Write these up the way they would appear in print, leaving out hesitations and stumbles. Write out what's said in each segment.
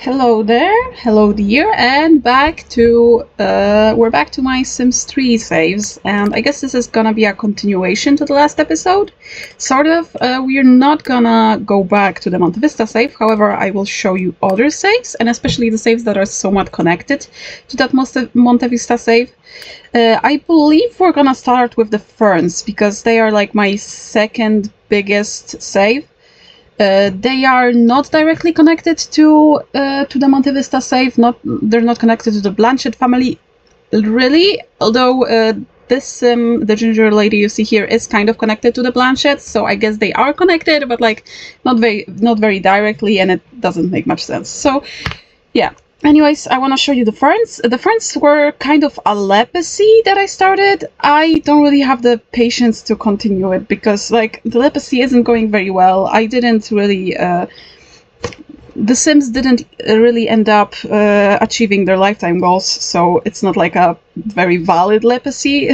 Hello there, hello dear, and we're back to my Sims 3 saves, and I guess this is gonna be a continuation to the last episode, sort of. We're not gonna go back to the Monte Vista save, however I will show you other saves, and especially the saves that are somewhat connected to that Monte Vista save. I believe we're gonna start with the Ferns, because they are like my second biggest save. They are not directly connected to the Monte Vista save. They're not connected to the Blanchett family, really. Although this the ginger lady you see here is kind of connected to the Blanchetts, so I guess they are connected, but like not very directly, and it doesn't make much sense. So yeah. Anyways, I want to show you the ferns. The ferns were kind of a legacy that I started. I don't really have the patience to continue it because, like, the legacy isn't going very well. I didn't really... the Sims didn't really end up achieving their lifetime goals, so it's not like a very valid legacy.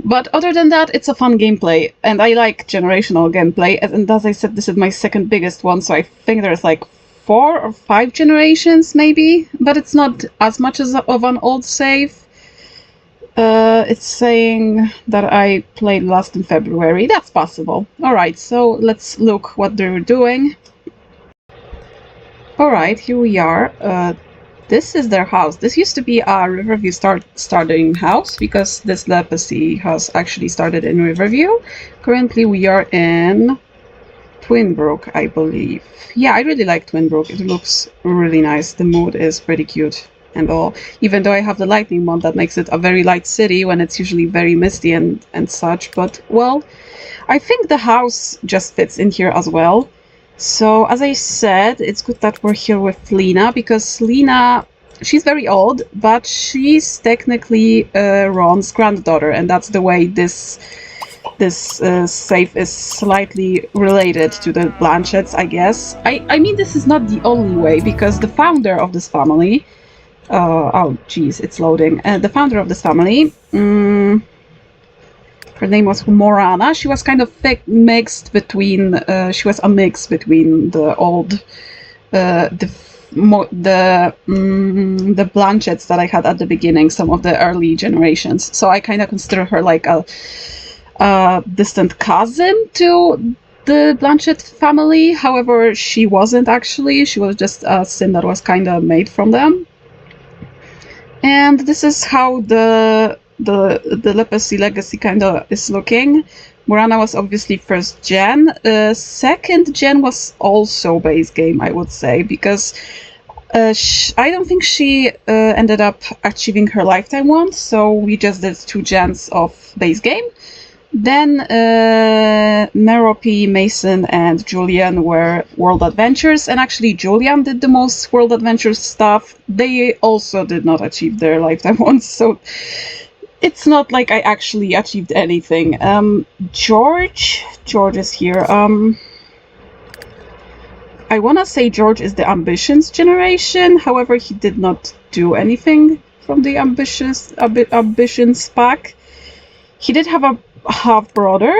But other than that, it's a fun gameplay, and I like generational gameplay. And as I said, this is my second biggest one, so I think there's like 4 or 5 generations maybe, but it's not as much as of an old save. It's saying that I played last in February. That's possible. Alright, so let's look what they're doing. Alright, here we are. This is their house. This used to be a Riverview starting house, because this legacy has actually started in Riverview. Currently we are in Twinbrook, I believe. Yeah, I really like Twinbrook. It looks really nice. The mood is pretty cute and all. Even though I have the lightning mod that makes it a very light city when it's usually very misty and such. But, well, I think the house just fits in here as well. So, as I said, it's good that we're here with Lena, because Lena, she's very old, but she's technically Ron's granddaughter, and that's the way this save is slightly related to the Blanchetts, I guess. I mean, this is not the only way, because the founder of this family... oh, jeez, it's loading. The founder of this family... her name was Morana. She was kind of mixed between... she was a mix between the old... the Blanchetts that I had at the beginning, some of the early generations. So I kind of consider her like a distant cousin to the Blanchett family. However, she wasn't actually. She was just a Sim that was kind of made from them. And this is how the legacy kind of is looking. Morana was obviously first gen. Second gen was also base game, I would say, because I don't think she ended up achieving her lifetime one, so we just did 2 gens of base game. Then Merope, Mason, and Julian were World Adventures, and actually Julian did the most World Adventures stuff. They also did not achieve their lifetime ones, so it's not like I actually achieved anything. George is here. I wanna say George is the Ambitions generation, however he did not do anything from the Ambitions pack. He did have a half-brother?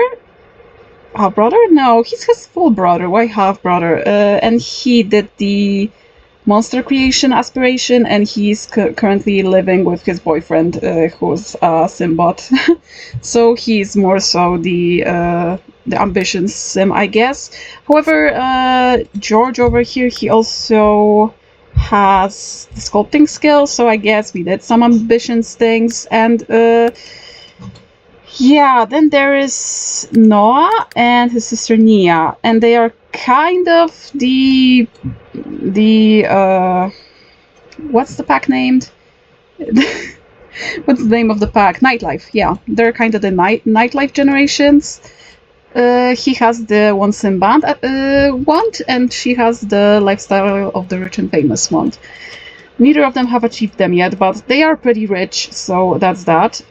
Half-brother? No, he's his full brother. Why half-brother? And he did the Monster Creation aspiration, and he's currently living with his boyfriend, who's a Simbot. So he's more so the Ambitions Sim, I guess. However, George over here, he also has the sculpting skill, so I guess we did some Ambitions things. And yeah, then there is Noah and his sister Nia, and they are kind of the what's the pack named? What's the name of the pack? Nightlife. Yeah, they're kind of the Nightlife generations. He has the One Sim Band wand, and she has the Lifestyle of the Rich and Famous wand. Neither of them have achieved them yet, but they are pretty rich, so that's that.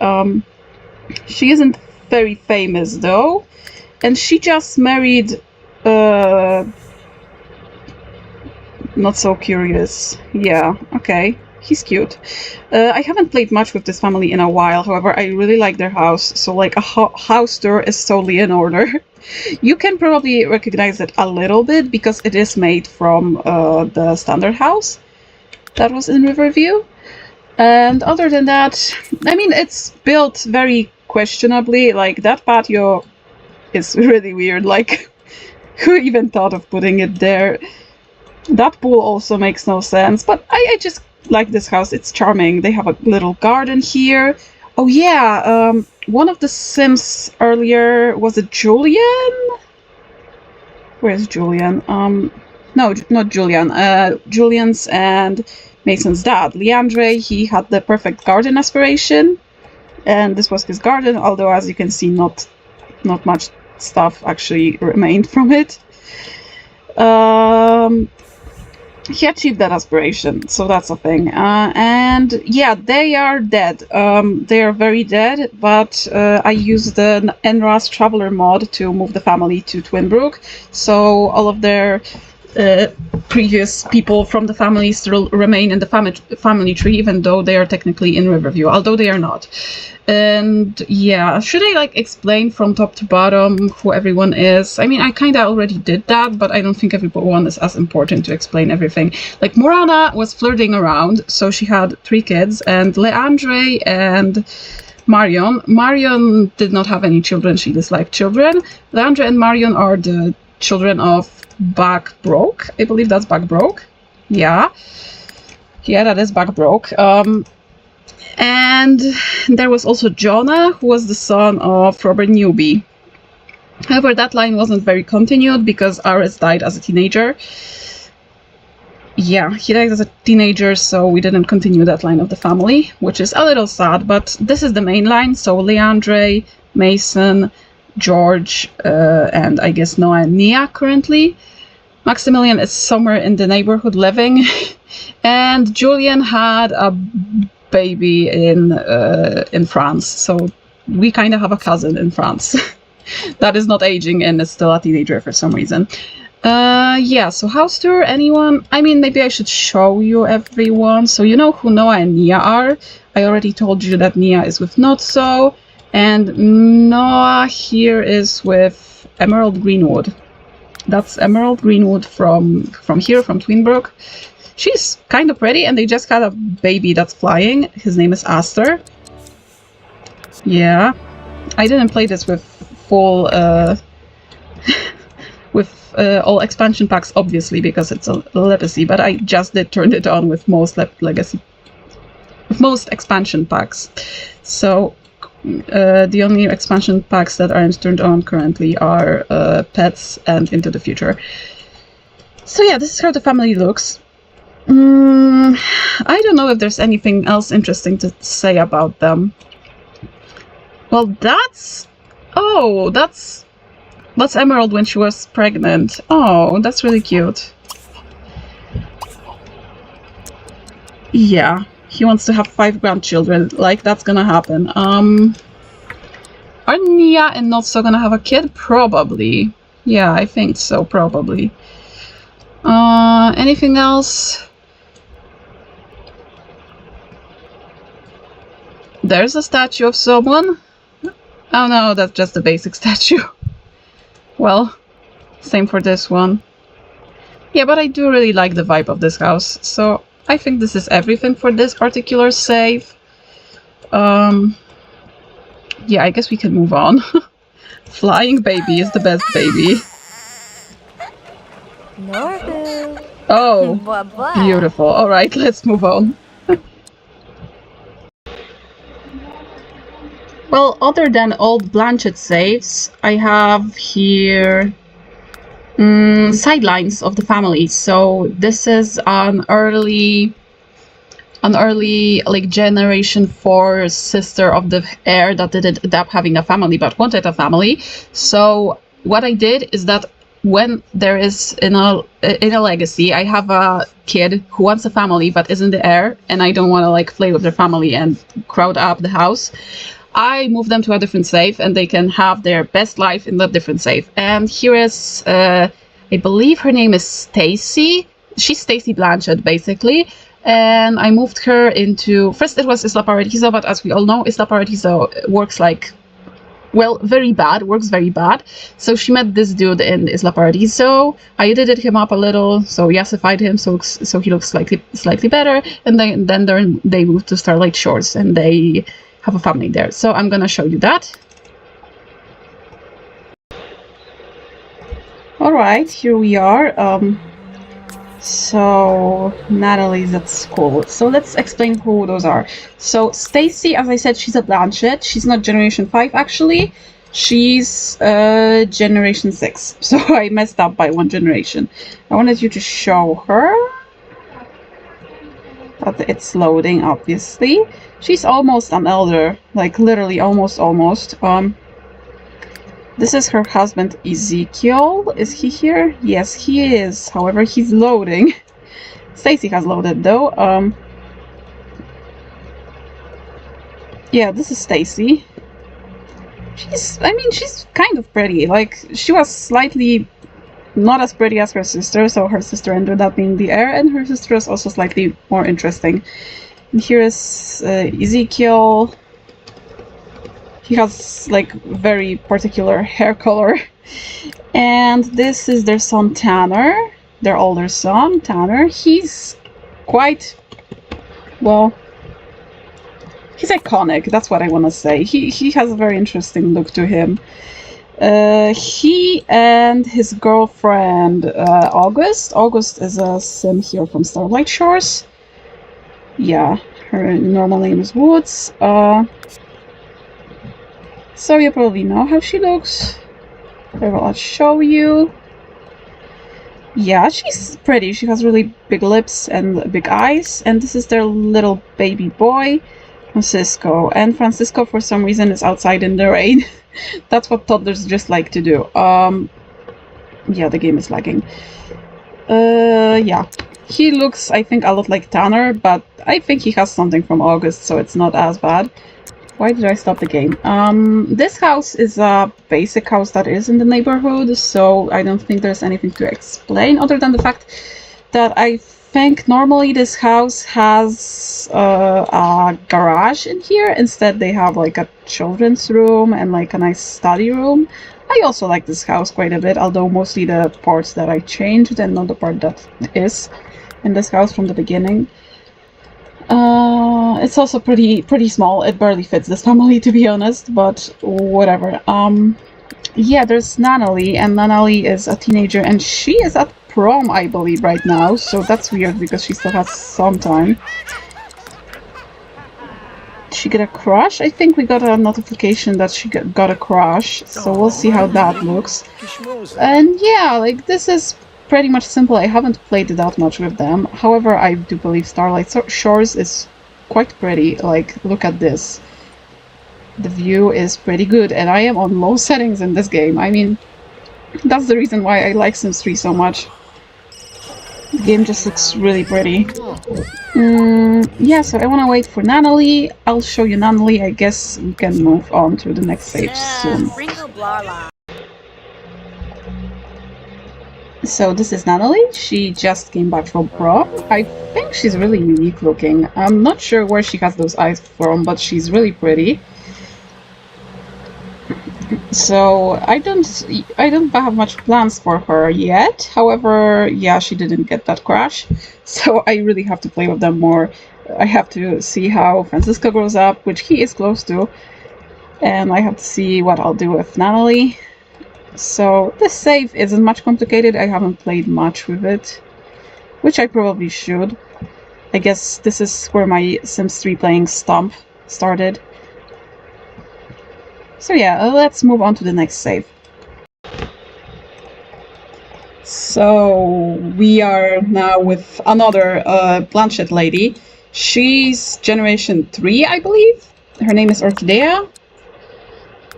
She isn't very famous though, and she just married not so curious. Yeah, okay. He's cute. I haven't played much with this family in a while, however, I really like their house, so like a house tour is totally in order. You can probably recognize it a little bit because it is made from the standard house that was in Riverview. And other than that, I mean, it's built very questionably. Like, that patio is really weird. Like, who even thought of putting it there? That pool also makes no sense, but I just like this house. It's charming. They have a little garden here. Oh yeah, one of the Sims earlier, was it Julian? Where's Julian? No, not Julian. Julian's and Mason's dad, Leandre, he had the perfect garden aspiration, and this was his garden, although as you can see, not much stuff actually remained from it. He achieved that aspiration, so that's a thing. And yeah, they are dead. They are very dead, but I used the NRAS Traveler mod to move the family to Twinbrook, so all of their previous people from the family still remain in the family tree, even though they are technically in Riverview, although they are not. And yeah, should I like explain from top to bottom who everyone is? I mean, I kind of already did that, but I don't think everyone is as important to explain everything. Like, Morana was flirting around, so she had 3 kids, and Leandre and Marion did not have any children. She disliked children. Leandre and Marion are the children of Backbroke. I believe that's Backbroke. Yeah, that is Backbroke. And there was also Jonah, who was the son of Robert Newby. However, that line wasn't very continued because Ares died as a teenager. Yeah, he died as a teenager, so we didn't continue that line of the family, which is a little sad, but this is the main line. So Leandre, Mason, George, and I guess Noah and Nia currently. Maximilian is somewhere in the neighborhood living, and Julian had a baby in France, so we kind of have a cousin in France that is not aging and is still a teenager for some reason. Yeah, so house tour, anyone? I mean, maybe I should show you everyone. So you know who Noah and Nia are. I already told you that Nia is with Notso, and Noah here is with Emerald Greenwood. That's Emerald Greenwood from here, from Twinbrook. She's kind of pretty, and they just had a baby that's flying. His name is Aster. Yeah. I didn't play this with full, with all expansion packs, obviously, because it's a legacy, but I just did turn it on with most legacy, with most expansion packs. So the only expansion packs that aren't turned on currently are Pets and Into the Future. So yeah, this is how the family looks. I don't know if there's anything else interesting to say about them. Well, that's Emerald when she was pregnant. Oh, that's really cute. Yeah, he wants to have 5 grandchildren. Like, that's gonna happen. Are Nia and Notso gonna have a kid? Probably. Yeah, I think so, probably. Anything else? There's a statue of someone. Oh no, that's just a basic statue. Well, same for this one. Yeah, but I do really like the vibe of this house, so I think this is everything for this particular save. Yeah, I guess we can move on. Flying baby is the best baby. Oh, beautiful. Alright, let's move on. Well, other than old Blanchett saves, I have here sidelines of the family. So this is an early like generation 4 sister of the heir that didn't end up having a family but wanted a family. So what I did is that when there is in a legacy, I have a kid who wants a family but isn't the heir, and I don't want to like play with their family and crowd up the house, I move them to a different save and they can have their best life in that different save. And here is, I believe her name is Stacy. She's Stacy Blanchett, basically. and I moved her into... First it was Isla Paradiso, but as we all know, Isla Paradiso works like... Well, very bad, works very bad. So she met this dude in Isla Paradiso. I edited him up a little, so yassified him, so he looks slightly better. And then they moved to Starlight Shores, and they have a family there. So I'm gonna show you that. Alright, here we are. So Natalie's at school. So let's explain who those are. So Stacy, as I said, she's a Blanchett. She's not Generation 5 actually. She's Generation 6. So I messed up by one generation. I wanted you to show her. But it's loading, obviously. She's almost an elder. Like literally almost. This is her husband, Ezekiel. Is he here? Yes, he is. However, he's loading. Stacy has loaded, though. Yeah, this is Stacy. She's kind of pretty. Like, she was slightly not as pretty as her sister, so her sister ended up being the heir, and her sister is also slightly more interesting. And here is Ezekiel. He has like very particular hair color. And this is their son Tanner, their older son Tanner. He's quite, well, he's iconic, that's what I want to say. He has a very interesting look to him. He and his girlfriend August. August is a sim here from Starlight Shores. Yeah, her normal name is Woods. So you probably know how she looks. I'll show you. Yeah, she's pretty. She has really big lips and big eyes. And this is their little baby boy, Francisco. And Francisco, for some reason, is outside in the rain. That's what toddlers just like to do. Yeah, the game is lagging. Yeah. He looks, I think, a lot like Tanner, but I think he has something from August, so it's not as bad. Why did I stop the game? This house is a basic house that is in the neighborhood, so I don't think there's anything to explain other than the fact that I think normally this house has a garage in here. Instead, they have like a children's room and like a nice study room. I also like this house quite a bit, although mostly the parts that I changed and not the part that is in this house from the beginning. It's also pretty small. It barely fits this family, to be honest, but whatever. Yeah, there's Nanalie, and Nanalie is a teenager, and she is at prom, I believe, right now, so that's weird because she still has some time. Did she get a crush? I think we got a notification that she got a crush, so we'll see how that looks. And yeah, like, this is pretty much simple. I haven't played that much with them. However, I do believe Starlight Shores is quite pretty. Like, look at this. The view is pretty good, and I am on low settings in this game. I mean, that's the reason why I like Sims 3 so much. The game just looks really pretty. Yeah, so I want to wait for Nanalie. I'll show you Nanalie. I guess we can move on to the next stage soon. So this is Nanalie. She just came back from prom. I think she's really unique looking. I'm not sure where she has those eyes from, but she's really pretty. So I don't have much plans for her yet. However, yeah, she didn't get that crash. So I really have to play with them more. I have to see how Francisco grows up, which he is close to. And I have to see what I'll do with Nanalie. So this save isn't much complicated. I haven't played much with it, which I probably should. I guess this is where my Sims 3 playing Stomp started. So yeah, let's move on to the next save. So we are now with another Blanchett lady. She's Generation 3, I believe. Her name is Orchidea.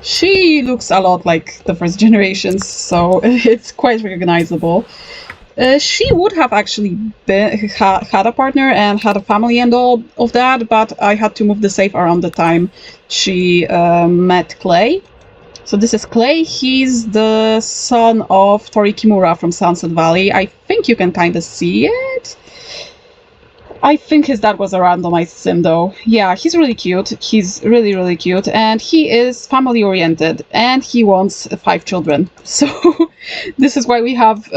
She looks a lot like the first generations, so it's quite recognizable. She would have actually had a partner and had a family and all of that, but I had to move the save around the time she met Clay. So this is Clay. He's the son of Tori Kimura from Sunset Valley. I think you can kind of see it. I think his dad was a randomized sim though. Yeah, he's really cute. He's really, really cute. And he is family oriented and he wants 5 children. So this is why we have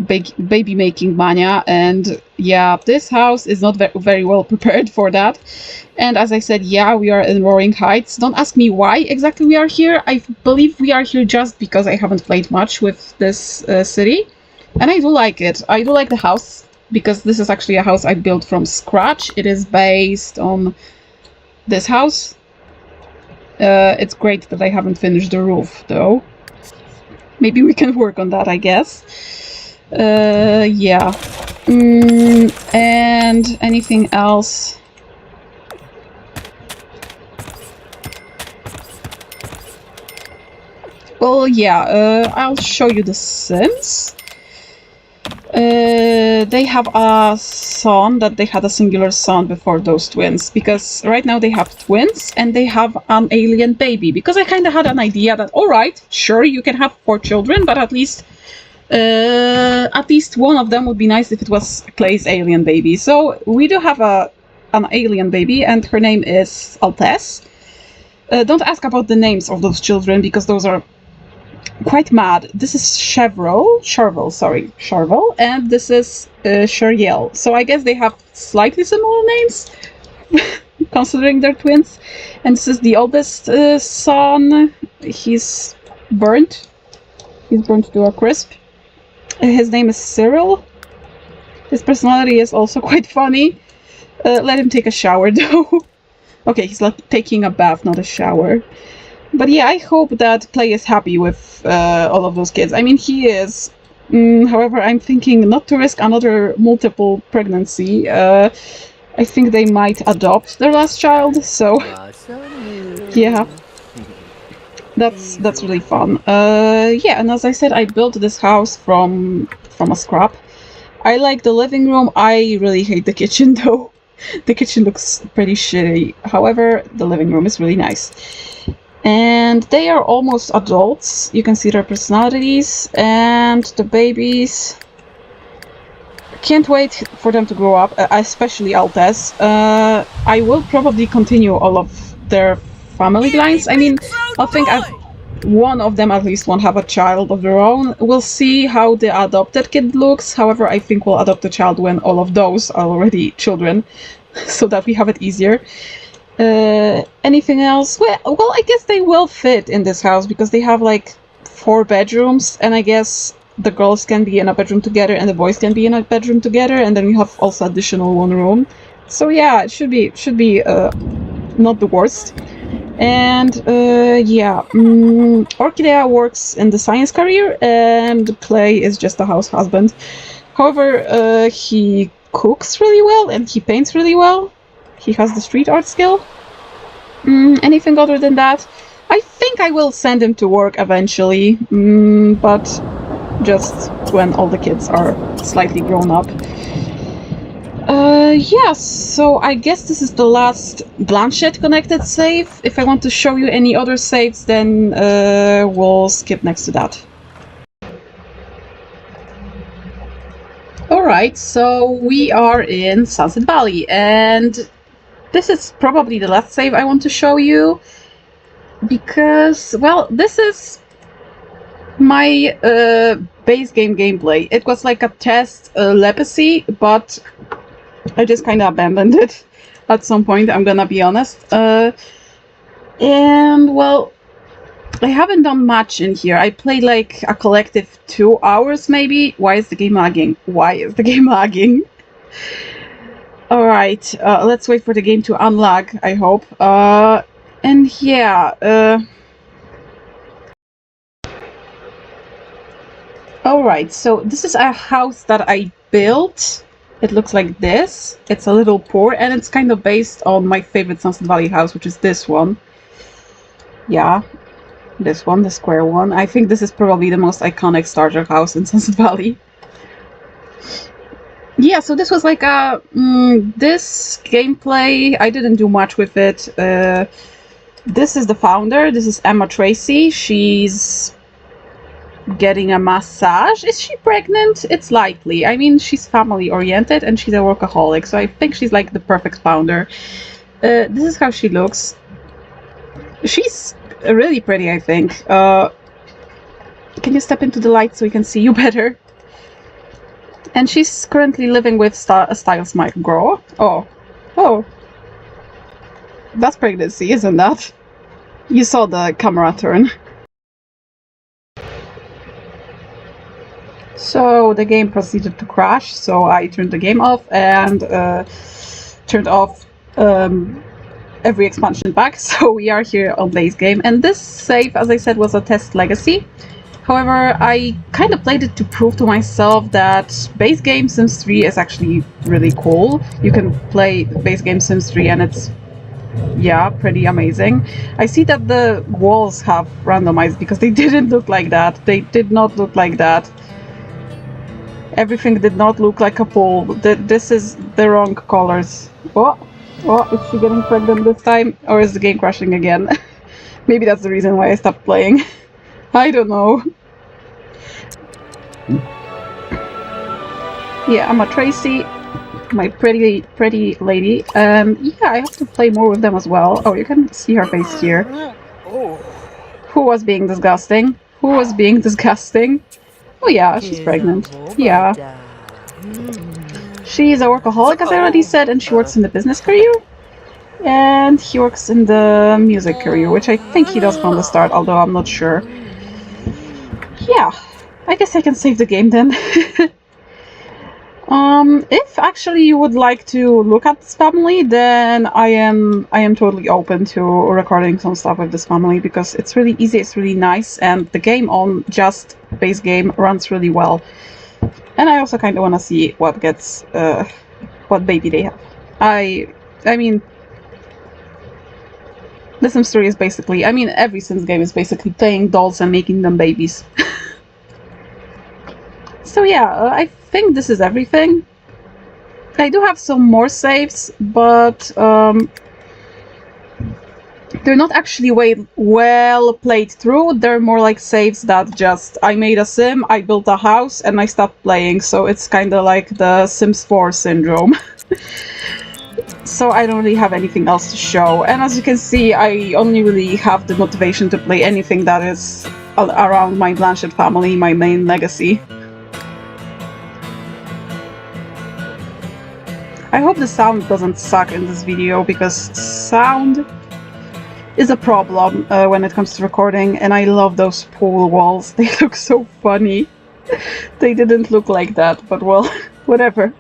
baby making mania. And yeah, this house is not very well prepared for that. And as I said, yeah, we are in Roaring Heights. Don't ask me why exactly we are here. I believe we are here just because I haven't played much with this city. And I do like it. I do like the house, because this is actually a house I built from scratch. It is based on this house. It's great that I haven't finished the roof, though. Maybe we can work on that, I guess. Yeah. And anything else? Well, yeah, I'll show you the Sims. They have a son that they had a singular son before those twins, because right now they have twins and they have an alien baby, because I kind of had an idea that, all right, sure, you can have 4 children, but at least one of them would be nice if it was Clay's alien baby. So we do have an alien baby, and her name is Altesse. Don't ask about the names of those children, because those are quite mad. This is Charvel, and this is Sheriel. So I guess they have slightly similar names, considering they're twins. And this is the oldest son. He's burnt. He's burnt to a crisp. His name is Cyril. His personality is also quite funny. Let him take a shower, though. Okay, he's like taking a bath, not a shower. But yeah, I hope that Clay is happy with all of those kids. I mean, he is. However, I'm thinking not to risk another multiple pregnancy. I think they might adopt their last child, so yeah, that's really fun. Yeah, and as I said, I built this house from a scrap. I like the living room. I really hate the kitchen, though. The kitchen looks pretty shitty. However, the living room is really nice. And they are almost adults. You can see their personalities and the babies. Can't wait for them to grow up, especially Altesse. I will probably continue all of their family lines. I mean, I think one of them at least won't have a child of their own. We'll see how the adopted kid looks. However, I think we'll adopt a child when all of those are already children, so that we have it easier. Anything else? Well, I guess they will fit in this house, because they have like 4 bedrooms, and I guess the girls can be in a bedroom together and the boys can be in a bedroom together, and then we have also additional 1 room. So yeah, it should be not the worst. And yeah, Orchidea works in the science career, and Clay is just a house husband. However, he cooks really well and he paints really well. He has the street art skill. Anything other than that? I think I will send him to work eventually, but just when all the kids are slightly grown up. Yeah, so I guess this is the last Blanchette connected save. If I want to show you any other saves, then we'll skip next to that. Alright, so we are in Sunset Valley, and this is probably the last save I want to show you, because, well, this is my base game gameplay. It was like a test legacy, but I just kind of abandoned it at some point, I'm gonna be honest. And, well, I haven't done much in here. I played like a collective 2 hours maybe. Why is the game lagging? Why is the game lagging? Alright, let's wait for the game to unlag, I hope. And yeah, alright, so this is a house that I built. It looks like this. It's a little poor, and it's kind of based on my favorite Sunset Valley house, which is this one. Yeah, this one, the square one. I think this is probably the most iconic starter house in Sunset Valley. Yeah, so this was like a... this gameplay, I didn't do much with it. This is the founder. This is Emma Tracy. She's getting a massage. Is she pregnant? It's likely. I mean, she's family oriented and she's a workaholic, so I think she's like the perfect founder. This is how she looks. She's really pretty, I think. Can you step into the light so we can see you better? And she's currently living with Styles Micro. Oh. That's pregnancy, isn't that? You saw the camera turn. So the game proceeded to crash, so I turned the game off and turned off every expansion pack, so we are here on base game. And this save, as I said, was a test legacy. However, I kind of played it to prove to myself that base game Sims 3 is actually really cool. You can play base game Sims 3 and it's, yeah, pretty amazing. I see that the walls have randomized because they didn't look like that. They did not look like that. Everything did not look like a pool. This is the wrong colors. Oh, is she getting pregnant this time? Or is the game crashing again? Maybe that's the reason why I stopped playing. I don't know. Yeah, I'm a Tracy, my pretty lady. Yeah, I have to play more with them as well. Oh, you can see her face here. Who was being disgusting? Who was being disgusting? Oh yeah, she's pregnant. Yeah. She's a workaholic, as I already said, and she works in the business career. And he works in the music career, which I think he does from the start, although I'm not sure. Yeah, I guess I can save the game then. If actually you would like to look at this family, then I am totally open to recording some stuff with this family because it's really easy, it's really nice, and the game on just base game runs really well. And I also kind of want to see what gets, what baby they have. I mean, The Sims 3 is basically, I mean, every Sims game is basically playing dolls and making them babies. So yeah, I think this is everything. I do have some more saves, but they're not actually well played through. They're more like saves that just, I made a sim, I built a house, and I stopped playing, so it's kind of like the Sims 4 syndrome. So I don't really have anything else to show, and as you can see, I only really have the motivation to play anything that is around my Blanchett family, my main legacy. I hope the sound doesn't suck in this video, because sound is a problem when it comes to recording, and I love those pool walls. They look so funny. They didn't look like that, but well, whatever.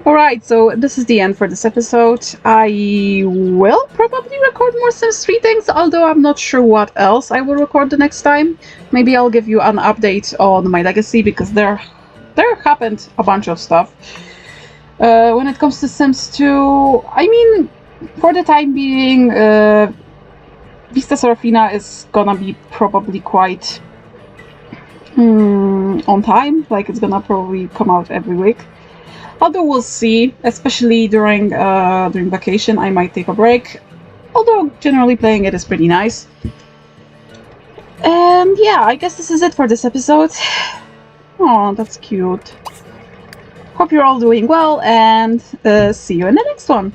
Alright, so this is the end for this episode. I will probably record more Sims 3 things, although I'm not sure what else I will record the next time. Maybe I'll give you an update on my legacy, because there happened a bunch of stuff. When it comes to Sims 2, I mean, for the time being, Vista Serafina is gonna be probably quite on time, like it's gonna probably come out every week. Although we'll see, especially during vacation, I might take a break. Although generally playing it is pretty nice. And yeah, I guess this is it for this episode. Oh, that's cute. Hope you're all doing well, and see you in the next one.